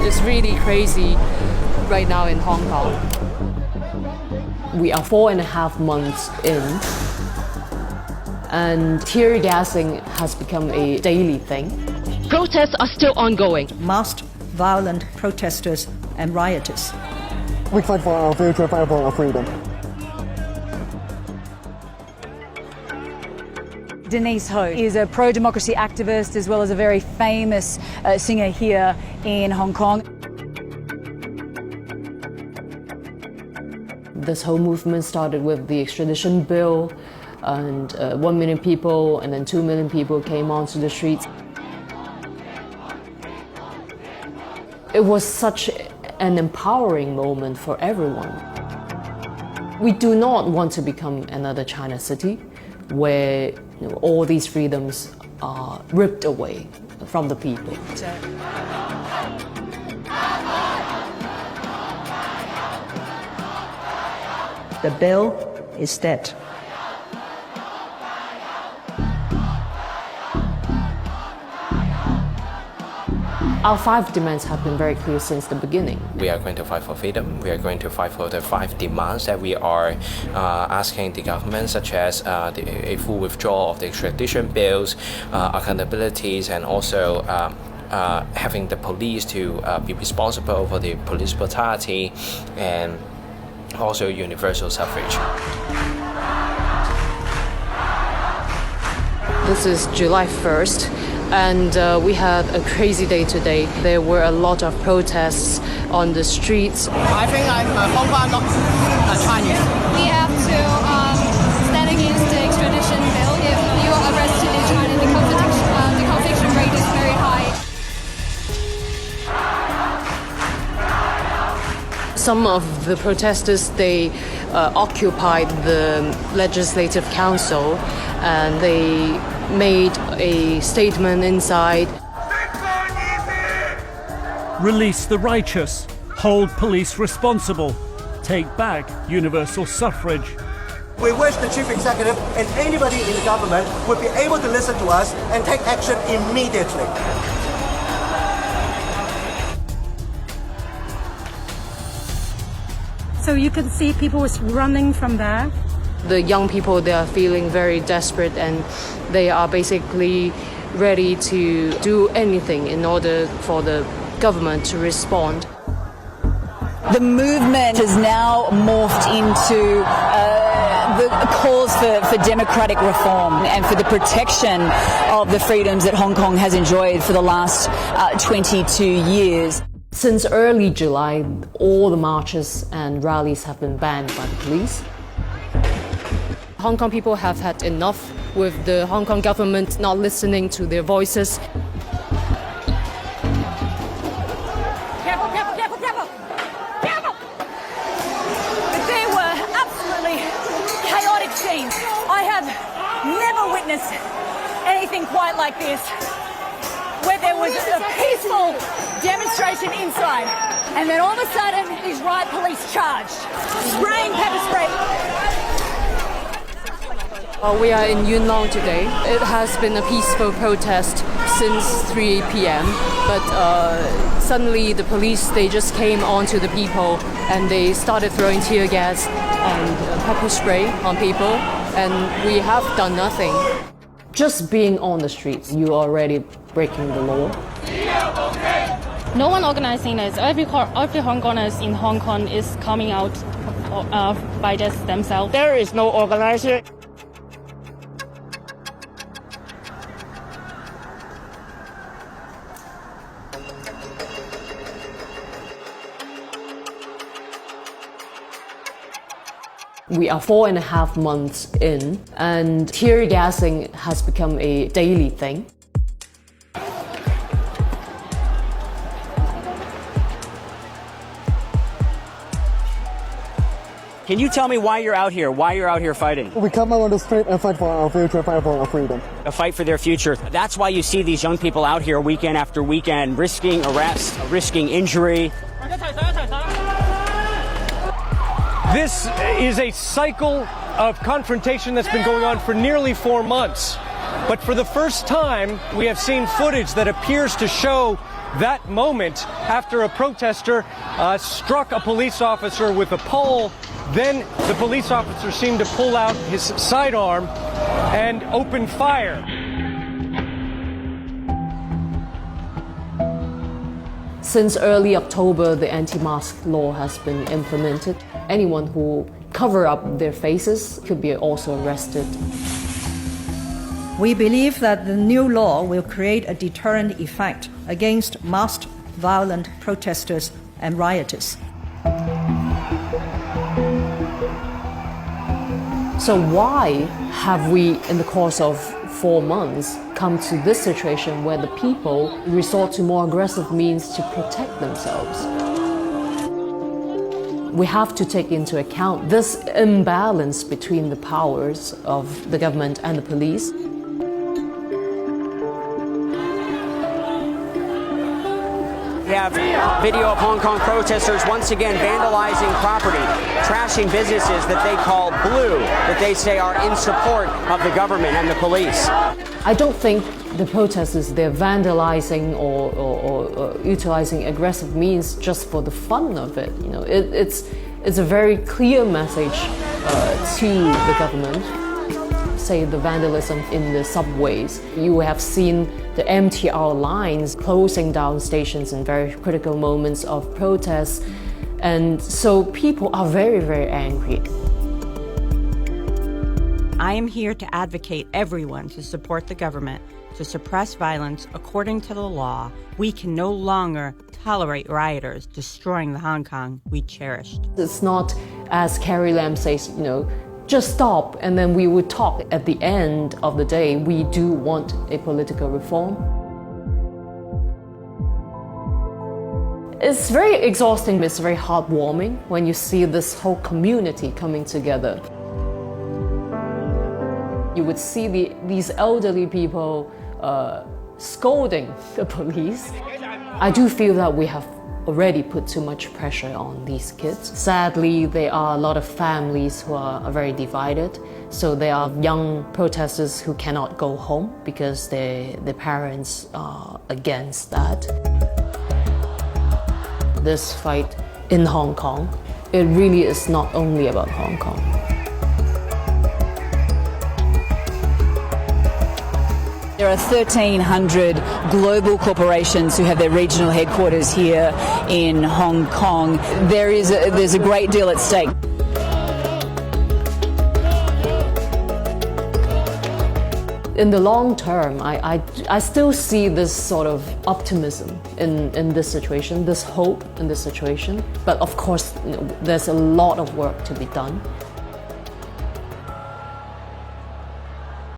It's really crazy right now in Hong Kong. We are 4.5 months in, and tear gassing has become a daily thing. Protests are still ongoing. Masked, violent protesters and rioters. We fight for our future, fight for our freedom. Denise Ho is a pro-democracy activist as well as a very famous singer here in Hong Kong. This whole movement started with the extradition bill, and 1 million people and then 2 million people came onto the streets. It was such an empowering moment for everyone. We do not want to become another China city where all these freedoms are ripped away from the people. The bill is dead. Our 5 demands have been very clear since the beginning. We are going to fight for freedom. We are going to fight for the 5 demands that we are asking the government, such as a full withdrawal of the extradition bills, accountabilities, and also having the police to be responsible for the police brutality, and also universal suffrage. This is July 1st, and we had a crazy day today. There were a lot of protests on the streets. I think I'm Hong Kong, not Chinese. We have to stand against the extradition bill. If you are arrested in China, the conviction rate is very high. Some of the protesters, they occupied the Legislative Council, and they made a statement inside. Release the righteous, hold police responsible, take back universal suffrage. We wish the chief executive and anybody in the government would be able to listen to us and take action immediately. So you can see people was running from there. The young people, they are feeling very desperate, and they are basically ready to do anything in order for the government to respond. The movement has now morphed into the calls for democratic reform and for the protection of the freedoms that Hong Kong has enjoyed for the last 22 years. Since early July, all the marches and rallies have been banned by the police. Hong Kong people have had enough with the Hong Kong government not listening to their voices. Careful, careful, careful, careful! Careful! They were absolutely chaotic scenes. I have never witnessed anything quite like this, where there was a peaceful demonstration inside, and then all of a sudden these riot police charged, spraying pepper spray. We are in Yuen Long today. It has been a peaceful protest since 3 p.m. But suddenly the police, they just came onto the people and they started throwing tear gas and pepper spray on people, and we have done nothing. Just being on the streets, you are already breaking the law. No one organizing this. Every Hong Kongers in Hong Kong is coming out by just themselves. There is no organizer. We are 4.5 months in, and tear gassing has become a daily thing. Can you tell me why you're out here? Why you're out here fighting? We come out on the street and fight for our future, fight for our freedom. A fight for their future. That's why you see these young people out here weekend after weekend, risking arrest, risking injury. This is a cycle of confrontation that's been going on for nearly 4 months. But for the first time, we have seen footage that appears to show that moment after a protester struck a police officer with a pole. Then the police officer seemed to pull out his sidearm and open fire. Since early October, the anti-mask law has been implemented. Anyone who cover up their faces could be also arrested. We believe that the new law will create a deterrent effect against masked violent protesters and rioters. So why have we, in the course of 4 months, come to this situation where the people resort to more aggressive means to protect themselves? We have to take into account this imbalance between the powers of the government and the police. We have video of Hong Kong protesters once again vandalizing property, trashing businesses that they call blue, that they say are in support of the government and the police. I don't think the protesters, they're vandalizing or utilizing aggressive means just for the fun of it. You know, it's a very clear message to the government. Say the vandalism in the subways. You have seen the MTR lines closing down stations in very critical moments of protests. And so people are very, very angry. I am here to advocate everyone to support the government, to suppress violence according to the law. We can no longer tolerate rioters destroying the Hong Kong we cherished. It's not, as Carrie Lam says, you know, just stop and then we would talk. At the end of the day, we do want a political reform. It's very exhausting, it's very heartwarming when you see this whole community coming together. You would see these elderly people scolding the police. I do feel that we have already put too much pressure on these kids. Sadly, there are a lot of families who are very divided. So there are young protesters who cannot go home because their parents are against that. This fight in Hong Kong, it really is not only about Hong Kong. There are 1,300 global corporations who have their regional headquarters here in Hong Kong. There's a great deal at stake. In the long term, I still see this sort of optimism in this situation, this hope in this situation. But of course, you know, there's a lot of work to be done.